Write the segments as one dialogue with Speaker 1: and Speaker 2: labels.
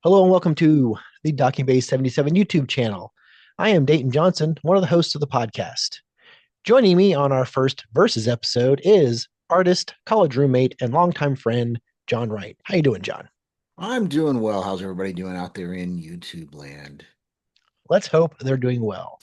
Speaker 1: Hello and welcome to the Docking Base 77 YouTube channel. I am Dayton Johnson, one of the hosts of the podcast. Joining me on our first Versus episode is artist, college roommate, and longtime friend, John Wright. How you doing, John?
Speaker 2: I'm doing well. How's everybody doing out there in YouTube land?
Speaker 1: Let's hope they're doing well.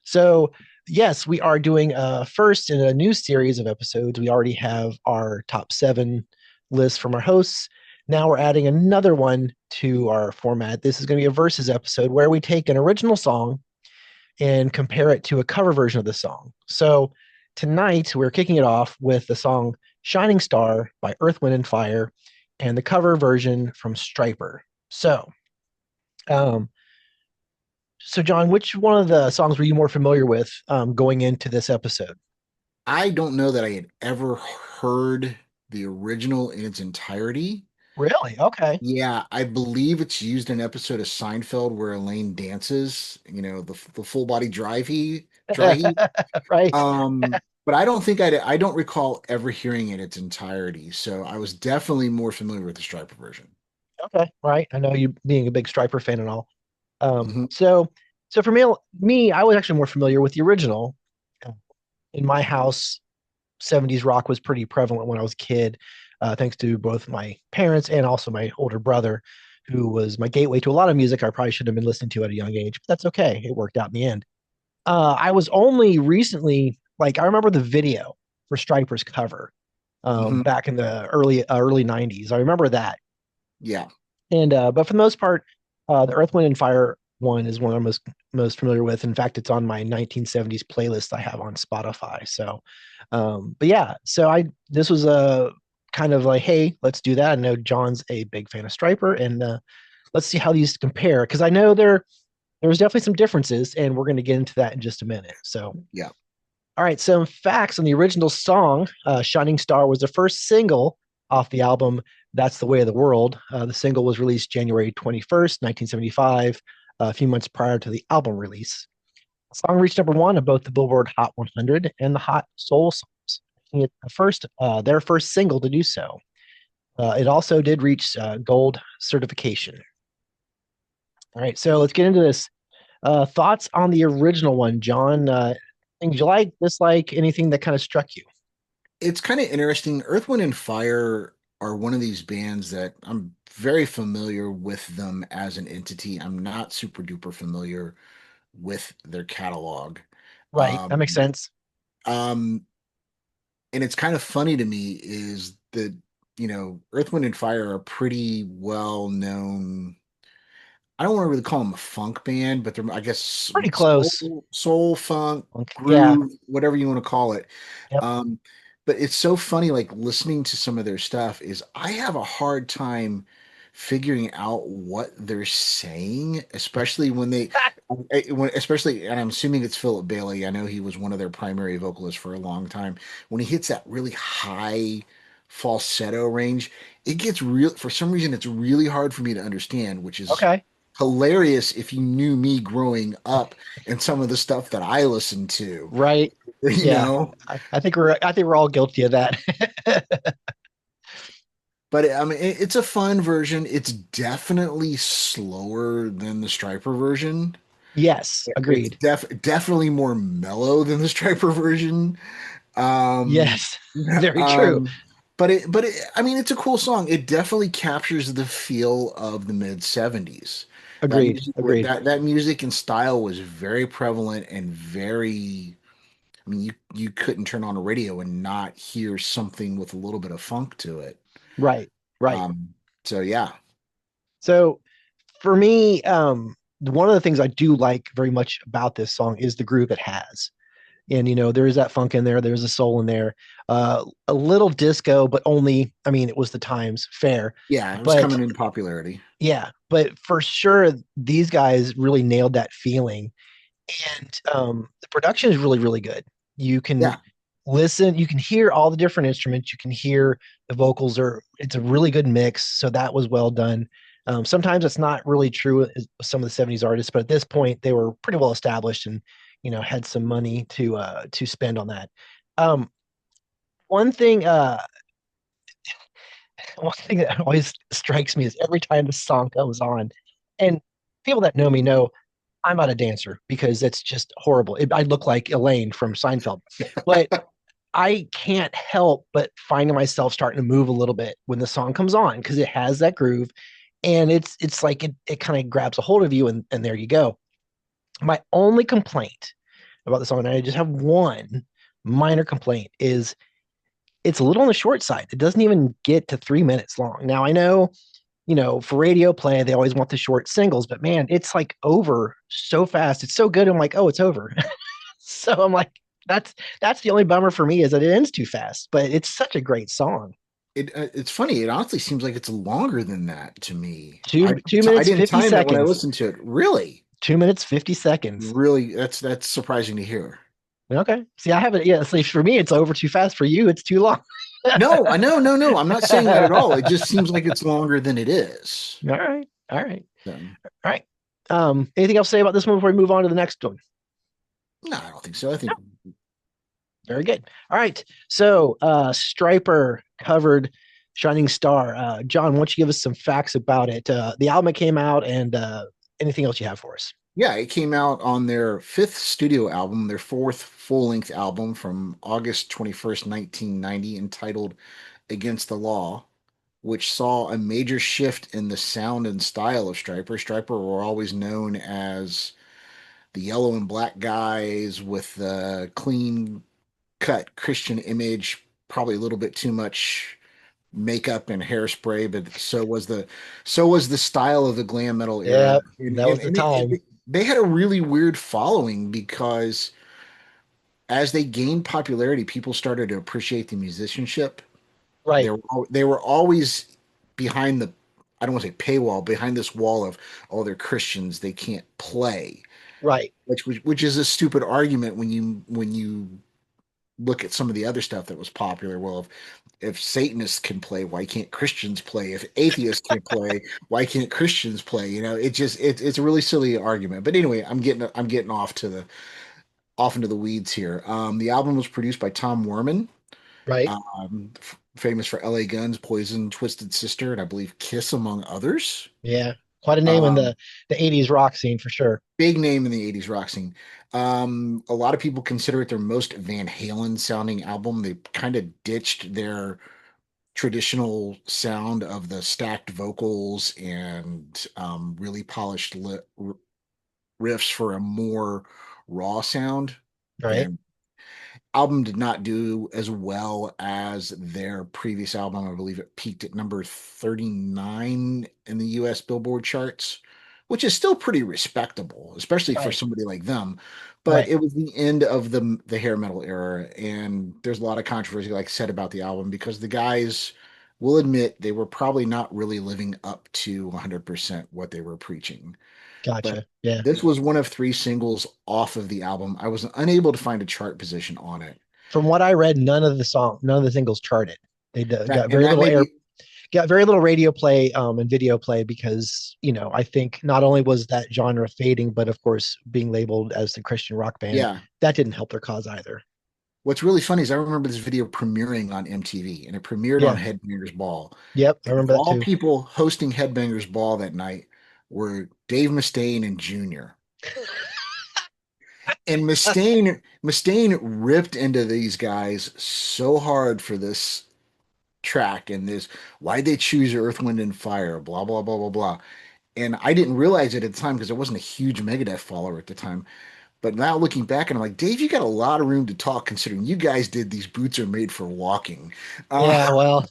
Speaker 1: So, yes, we are doing first in a new series of episodes. We already have our top seven list from our hosts. Now we're adding another one to our format. This is going to be a versus episode where we take an original song and compare it to a cover version of the song. So tonight we're kicking it off with the song Shining Star by Earth, Wind, and Fire and the cover version from Stryper. Um, so John, which one of the songs were you more familiar with going into this episode?
Speaker 2: I don't know that I had ever heard the original in its entirety.
Speaker 1: Really? Okay.
Speaker 2: Yeah, I believe it's used in an episode of Seinfeld where Elaine dances, the full body dry heat.
Speaker 1: Right.
Speaker 2: But I don't think I don't recall ever hearing it in its entirety. So I was definitely more familiar with the Striper version.
Speaker 1: Okay. Right. I know you being a big Stryper fan and all. Um,
Speaker 2: Hmm.
Speaker 1: so, so for me, I was actually more familiar with the original. In my house, 70s rock was pretty prevalent when I was a kid, thanks to both my parents and also my older brother, who was my gateway to a lot of music I probably should have been listening to at a young age, but that's okay. It worked out in the end. I was only recently, like, I remember the video for Stryper's cover
Speaker 2: Hmm.
Speaker 1: back in the early 90s. I remember that.
Speaker 2: Yeah.
Speaker 1: And but for the most part, the Earth, Wind, and Fire one is one I'm most familiar with. In fact, it's on my 1970s playlist I have on Spotify. So, but yeah, so I this was a kind of like, hey, let's do that. I know John's a big fan of Stryper, and let's see how these compare because I know there's definitely some differences, and we're going to get into that in just a minute. So,
Speaker 2: Yeah.
Speaker 1: all right, some facts on the original song. Shining Star was the first single off the album That's the Way of the World. The single was released January 21st, 1975, a few months prior to the album release. The song reached number one of both the Billboard Hot 100 and the Hot Soul Songs, making it their first single to do so. It also did reach gold certification. All right, so let's get into this. Thoughts on the original one, John? Things you like, dislike, anything that kind of struck you?
Speaker 2: It's kind of interesting. Earth, Wind, and Fire are one of these bands that I'm very familiar with them as an entity. I'm not super duper familiar with their catalog.
Speaker 1: Right, that makes
Speaker 2: Um,
Speaker 1: sense.
Speaker 2: um, and it's kind of funny to me is that, Earth, Wind, and Fire are pretty well known. I don't want to really call them a funk band, but they're, I guess,
Speaker 1: Pretty close.
Speaker 2: soul, funk,
Speaker 1: Okay. Yeah.
Speaker 2: groove, whatever you want to call it.
Speaker 1: Yep.
Speaker 2: Um, but it's so funny, like listening to some of their stuff is I have a hard time figuring out what they're saying, especially especially, and I'm assuming it's Philip Bailey. I know he was one of their primary vocalists for a long time. When he hits that really high falsetto range, it gets real, for some reason, it's really hard for me to understand, which is
Speaker 1: Okay.
Speaker 2: hilarious if you knew me growing up and some of the stuff that I listened to,
Speaker 1: Right.
Speaker 2: you
Speaker 1: Yeah.
Speaker 2: know.
Speaker 1: I think we're all guilty of that.
Speaker 2: But I mean, it's a fun version. It's definitely slower than the Striper version.
Speaker 1: Yes.
Speaker 2: It's
Speaker 1: Agreed.
Speaker 2: definitely more mellow than the Striper version. Um,
Speaker 1: Yes. Very true.
Speaker 2: um, I mean, it's a cool song. It definitely captures the feel of the mid '70s.
Speaker 1: Agreed. Agreed.
Speaker 2: That music and style was very prevalent and very. I mean, you couldn't turn on a radio and not hear something with a little bit of funk to it.
Speaker 1: Right. Right.
Speaker 2: Um, so yeah.
Speaker 1: So for me, one of the things I do like very much about this song is the groove it has. And there is that funk in there, there's a soul in there, a little disco, but only, I mean, it was the times, fair.
Speaker 2: Yeah, it was
Speaker 1: But
Speaker 2: coming in popularity.
Speaker 1: yeah, but for sure these guys really nailed that feeling. And the production is really, really good. You can
Speaker 2: Yeah.
Speaker 1: listen, you can hear all the different instruments, you can hear the vocals are, it's a really good mix. So that was well done. Sometimes it's not really true with some of the 70s artists, but at this point they were pretty well established and had some money to spend on that. Um, one thing one thing that always strikes me is every time the song comes on, and people that know me know I'm not a dancer because it's just horrible. I look like Elaine from Seinfeld, but I can't help but finding myself starting to move a little bit when the song comes on because it has that groove, and it's like it kind of grabs a hold of you, and there you go. My only complaint about the song, and I just have one minor complaint, is it's a little on the short side. It doesn't even get to 3 minutes long. Now I know, for radio play, they always want the short singles, but man, it's like over so fast. It's so good. I'm like, oh, it's over. So I'm like, that's the only bummer for me is that it ends too fast. But it's such a great song.
Speaker 2: It's funny. It honestly seems like it's longer than that to me.
Speaker 1: Two two
Speaker 2: I
Speaker 1: minutes
Speaker 2: didn't
Speaker 1: 50
Speaker 2: time it when I
Speaker 1: seconds.
Speaker 2: listened to it. Really,
Speaker 1: 2 minutes 50 seconds.
Speaker 2: really, that's surprising to hear.
Speaker 1: Okay. See, I haven't. Yeah. See, for me, it's over too fast. For you, it's too long.
Speaker 2: No, I know, no, no. I'm not saying that at all. It
Speaker 1: All
Speaker 2: just seems like it's longer than it is.
Speaker 1: right. All right.
Speaker 2: So,
Speaker 1: All right. Anything else to say about this one before we move on to the next one?
Speaker 2: no, I don't think so. I think
Speaker 1: Very good. All right. So Stryper covered Shining Star. John, why don't you give us some facts about it? The album that came out and anything else you have for us?
Speaker 2: yeah, it came out on their fifth studio album, their fourth full-length album from August 21st, 1990, entitled Against the Law, which saw a major shift in the sound and style of Stryper. Stryper were always known as the yellow and black guys with the clean cut Christian image, probably a little bit too much makeup and hairspray, but so was the style of the glam metal era.
Speaker 1: Yeah, that was the time.
Speaker 2: They had a really weird following because as they gained popularity, people started to appreciate the musicianship.
Speaker 1: Right.
Speaker 2: They were always behind the, I don't want to say paywall, behind this wall of, oh, they're Christians, they can't play,
Speaker 1: Right.
Speaker 2: which is a stupid argument when you look at some of the other stuff that was popular. Well, if Satanists can play, why can't Christians play? If atheists can play, why can't Christians play? It's a really silly argument. But anyway, I'm getting off into the weeds here. The album was produced by Tom Werman,
Speaker 1: Right.
Speaker 2: famous for L.A. Guns, Poison, Twisted Sister, and I believe Kiss, among others.
Speaker 1: Yeah. Quite a name in
Speaker 2: Um,
Speaker 1: the 80s rock scene for sure.
Speaker 2: Big name in the '80s rock scene. A lot of people consider it their most Van Halen sounding album. They kind of ditched their traditional sound of the stacked vocals and really polished riffs for a more raw sound.
Speaker 1: Right.
Speaker 2: And album did not do as well as their previous album. I believe it peaked at number 39 in the US Billboard charts, which is still pretty respectable, especially for
Speaker 1: Right.
Speaker 2: somebody like them. But
Speaker 1: Right.
Speaker 2: it was the end of the hair metal era, and there's a lot of controversy, like I said, about the album because the guys will admit they were probably not really living up to 100% what they were preaching. But
Speaker 1: Gotcha. Yeah.
Speaker 2: this was one of three singles off of the album. I was unable to find a chart position on it.
Speaker 1: From what I read, none of the singles charted. They
Speaker 2: That and that may be
Speaker 1: got very little radio play and video play because I think not only was that genre fading, but of course being labeled as the Christian rock band
Speaker 2: yeah.
Speaker 1: that didn't help their cause either.
Speaker 2: What's really funny is I remember this video premiering on MTV and it premiered on
Speaker 1: Yeah.
Speaker 2: Headbangers Ball.
Speaker 1: Yep. I
Speaker 2: And of
Speaker 1: remember that
Speaker 2: all
Speaker 1: too.
Speaker 2: people hosting Headbangers Ball that night were Dave Mustaine and Junior. And Mustaine ripped into these guys so hard for this track and this why'd they choose Earth, Wind, and Fire, blah, blah, blah, blah, blah. And I didn't realize it at the time because I wasn't a huge Megadeth follower at the time. But now looking back, and I'm like, Dave, you got a lot of room to talk considering you guys did These Boots Are Made for Walking.
Speaker 1: Yeah. Well,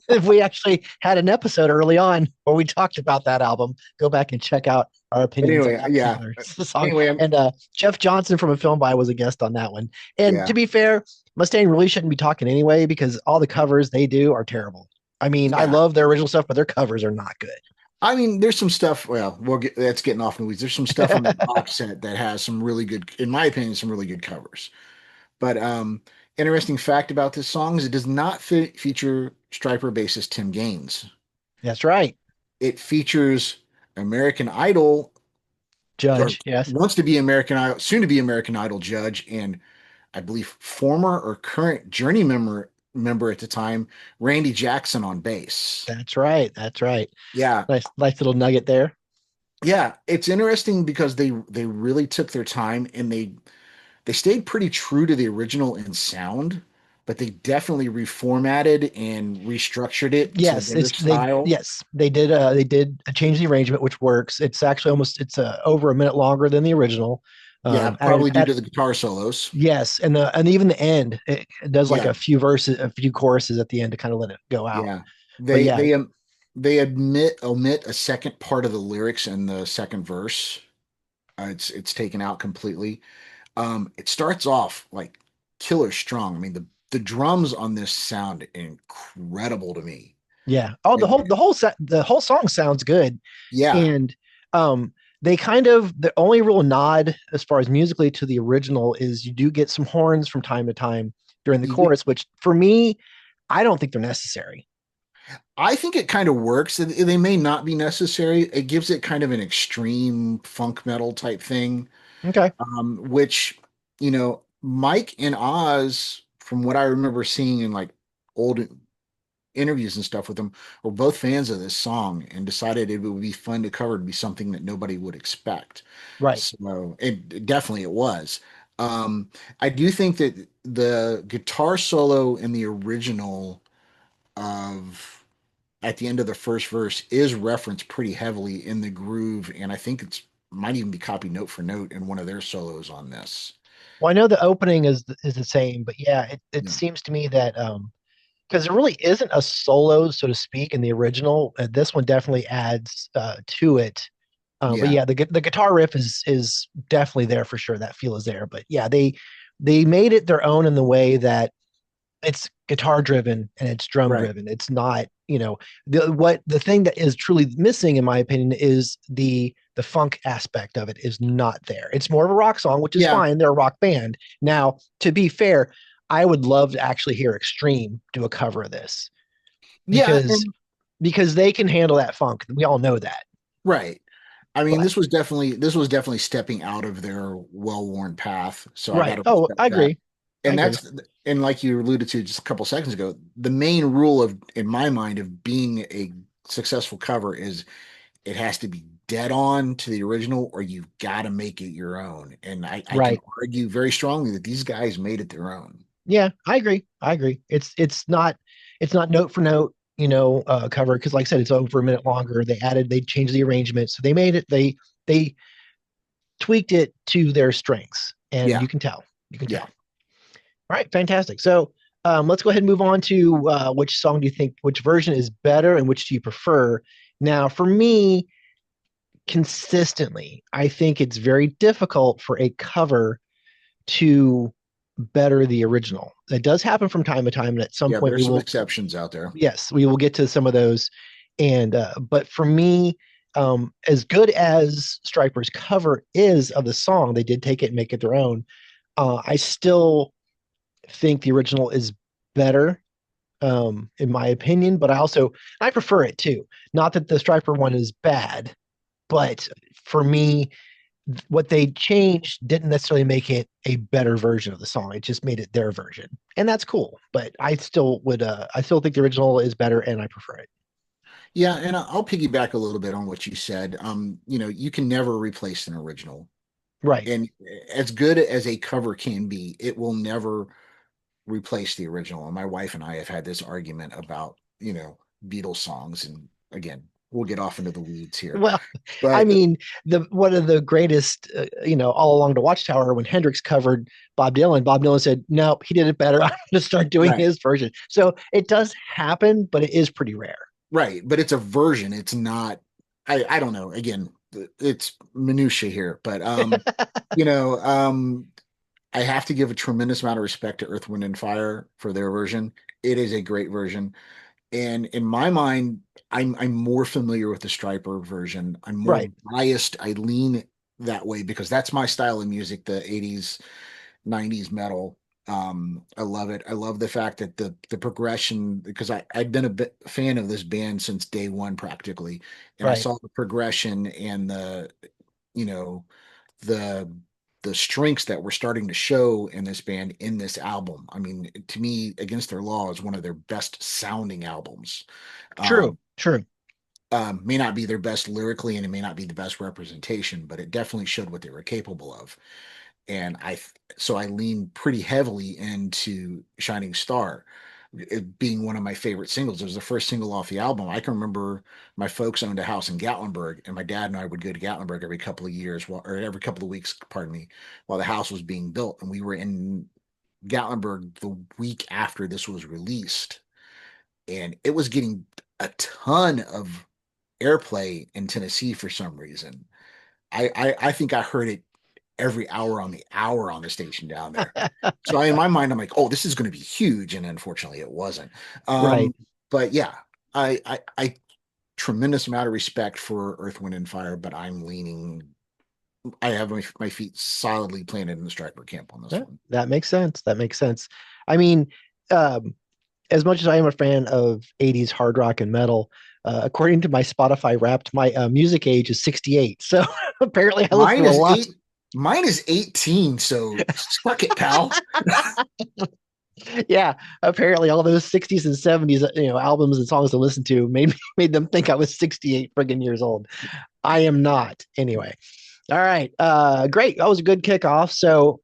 Speaker 1: if we actually had an episode early on where we talked about that album, go back and check out our
Speaker 2: But
Speaker 1: opinions on
Speaker 2: anyway,
Speaker 1: that
Speaker 2: yeah.
Speaker 1: particular song.
Speaker 2: Anyway,
Speaker 1: And Jeff Johnson from A Film By was a guest on that one. And
Speaker 2: yeah,
Speaker 1: to be fair, Mustaine really shouldn't be talking anyway because all the covers they do are terrible. I mean, I
Speaker 2: yeah.
Speaker 1: love their original stuff, but their covers are not
Speaker 2: I mean, there's some stuff. Well, that's getting off in the weeds. There's some stuff on the
Speaker 1: good.
Speaker 2: box set that has some really good, in my opinion, some really good covers. But interesting fact about this song is it does not feature Stryper bassist Tim Gaines.
Speaker 1: That's right.
Speaker 2: It features American Idol, or
Speaker 1: Judge, yes.
Speaker 2: wants to be American Idol, soon to be American Idol judge, and I believe former or current Journey member member at the time, Randy Jackson on bass.
Speaker 1: That's right. That's right.
Speaker 2: Yeah,
Speaker 1: Nice little nugget there.
Speaker 2: yeah, it's interesting because they really took their time and they stayed pretty true to the original in sound, but they definitely reformatted and restructured it to
Speaker 1: Yes,
Speaker 2: their style.
Speaker 1: they did change the arrangement, which works. It's actually almost it's over a minute longer than the original.
Speaker 2: Yeah,
Speaker 1: Added
Speaker 2: probably due
Speaker 1: at
Speaker 2: to the guitar solos.
Speaker 1: yes, and even the end it does like
Speaker 2: Yeah,
Speaker 1: a few verses, a few choruses at the end to kind of let it go out.
Speaker 2: yeah.
Speaker 1: But
Speaker 2: They
Speaker 1: yeah,
Speaker 2: they um they admit omit a second part of the lyrics in the second verse. It's taken out completely. It starts off like killer strong. I mean, the drums on this sound incredible to me.
Speaker 1: yeah. Oh,
Speaker 2: Like,
Speaker 1: the whole song sounds good,
Speaker 2: yeah,
Speaker 1: and um, they kind of the only real nod as far as musically to the original is you do get some horns from time to time during the
Speaker 2: you do.
Speaker 1: chorus, which for me, I don't think they're necessary.
Speaker 2: I think it kind of works. They may not be necessary. It gives it kind of an extreme funk metal type thing,
Speaker 1: Okay,
Speaker 2: which, Mike and Oz, from what I remember seeing in like old interviews and stuff with them, were both fans of this song and decided it would be fun to cover to be something that nobody would expect.
Speaker 1: right.
Speaker 2: So it definitely it was. Um, I do think that the guitar solo in the original of at the end of the first verse is referenced pretty heavily in the groove, and I think it's might even be copied note for note in one of their solos on this.
Speaker 1: Well, I know the opening is the same, but yeah, it
Speaker 2: Yeah,
Speaker 1: seems to me that because there really isn't a solo, so to speak, in the original. This one definitely adds to it. But
Speaker 2: yeah,
Speaker 1: yeah, the guitar riff is definitely there for sure. That feel is there. But yeah, they made it their own in the way that it's guitar driven and it's drum
Speaker 2: right.
Speaker 1: driven. It's not, the thing that is truly missing, in my opinion, is the funk aspect of it is not there. It's more of a rock song, which is
Speaker 2: Yeah,
Speaker 1: fine. They're a rock band. Now, to be fair, I would love to actually hear Extreme do a cover of this
Speaker 2: yeah,
Speaker 1: because
Speaker 2: and
Speaker 1: they can handle that funk. We all know that.
Speaker 2: right. I mean,
Speaker 1: But
Speaker 2: this was definitely stepping out of their well-worn path, so I got
Speaker 1: right.
Speaker 2: to
Speaker 1: Oh,
Speaker 2: respect
Speaker 1: I
Speaker 2: that.
Speaker 1: agree. I
Speaker 2: And
Speaker 1: agree.
Speaker 2: that's and like you alluded to just a couple seconds ago, the main rule of in my mind of being a successful cover is it has to be dead on to the original or you've got to make it your own. And I can
Speaker 1: Right.
Speaker 2: argue very strongly that these guys made it their own.
Speaker 1: Yeah, I agree. I agree. It's not note for note, cover because like I said, it's over a minute longer. They changed the arrangement, so they made it. They tweaked it to their strengths, and
Speaker 2: Yeah,
Speaker 1: you can tell. You can
Speaker 2: yeah.
Speaker 1: tell. All right, fantastic. So let's go ahead and move on to which song do you think, which version is better, and which do you prefer? Now, for me, consistently, I think it's very difficult for a cover to better the original. It does happen from time to time, and at some
Speaker 2: Yeah,
Speaker 1: point
Speaker 2: there's
Speaker 1: we
Speaker 2: some
Speaker 1: will,
Speaker 2: exceptions out there.
Speaker 1: yes, we will get to some of those. And but for me, as good as Stryper's cover is of the song, they did take it and make it their own. I still think the original is better, in my opinion, but I prefer it too. Not that the Stryper one is bad, but for me, what they changed didn't necessarily make it a better version of the song. It just made it their version. And that's cool. But I still think the original is better and I prefer it.
Speaker 2: Yeah, and I'll piggyback a little bit on what you said. You can never replace an original.
Speaker 1: Right.
Speaker 2: And as good as a cover can be, it will never replace the original. And my wife and I have had this argument about, Beatles songs. And again, we'll get off into the weeds here.
Speaker 1: Well, I
Speaker 2: But
Speaker 1: mean, the one of the greatest, all along the Watchtower when Hendrix covered Bob Dylan said, "Nope, he did it better. I'm going to start doing
Speaker 2: right,
Speaker 1: his version." So it does happen, but it is pretty rare.
Speaker 2: right. But it's a version. It's not, I don't know. Again, it's minutia here. But you know, I have to give a tremendous amount of respect to Earth, Wind, and Fire for their version. It is a great version. And in my mind, I'm more familiar with the Stryper version. I'm more
Speaker 1: Right.
Speaker 2: biased. I lean that way because that's my style of music, the 80s, 90s metal. I love it. I love the fact that the progression, because I'd been fan of this band since day one practically. And I
Speaker 1: Right.
Speaker 2: saw the progression and you know, the the strengths that were starting to show in this band in this album. I mean, to me, Against Their Law is one of their best sounding albums.
Speaker 1: True,
Speaker 2: Um,
Speaker 1: true.
Speaker 2: may not be their best lyrically, and it may not be the best representation, but it definitely showed what they were capable of. And so I lean pretty heavily into Shining Star, it being one of my favorite singles. It was the first single off the album. I can remember my folks owned a house in Gatlinburg, and my dad and I would go to Gatlinburg every couple of years, or every couple of weeks, pardon me, while the house was being built. And we were in Gatlinburg the week after this was released, and it was getting a ton of airplay in Tennessee for some reason. I think I heard it every hour on the station down there. So in my mind, I'm like, oh, this is going to be huge, and unfortunately, it wasn't.
Speaker 1: Right.
Speaker 2: But yeah, I tremendous amount of respect for Earth, Wind, and Fire, but I'm leaning. I have my feet solidly planted in the Stryper camp on this
Speaker 1: Yeah,
Speaker 2: one.
Speaker 1: that makes sense. That makes sense. I mean, um, as much as I am a fan of 80s hard rock and metal, according to my Spotify Wrapped, my music age is 68. So apparently I listen
Speaker 2: Mine
Speaker 1: to a
Speaker 2: is
Speaker 1: lot.
Speaker 2: eight. Mine is 18. So suck it, pal.
Speaker 1: Yeah, apparently all those 60s and 70s, albums and songs to listen to made them think I was 68 friggin' years old. I am not. Anyway. All right. Great. That was a good kickoff. So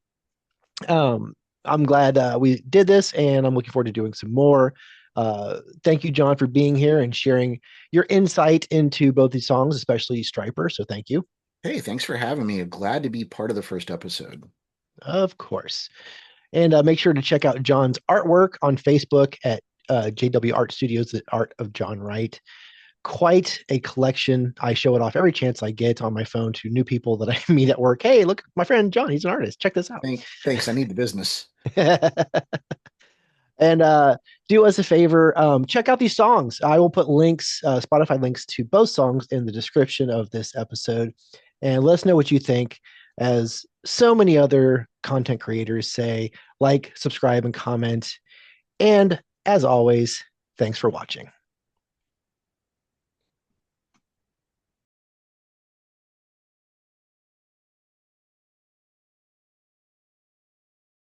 Speaker 1: um, I'm glad we did this, and I'm looking forward to doing some more. Thank you, John, for being here and sharing your insight into both these songs, especially Stryper. So thank you.
Speaker 2: Hey, thanks for having me. Glad to be part of the first episode.
Speaker 1: Of course. And make sure to check out John's artwork on Facebook at JW Art Studios, the art of John Wright. Quite a collection. I show it off every chance I get on my phone to new people that I meet at work. Hey, look, my friend John, he's an artist. Check this out.
Speaker 2: Thanks. I need the business.
Speaker 1: And do us a favor, check out these songs. I will put links, Spotify links to both songs in the description of this episode. And let us know what you think. As so many other content creators say, like, subscribe, and comment. And as always, thanks for watching.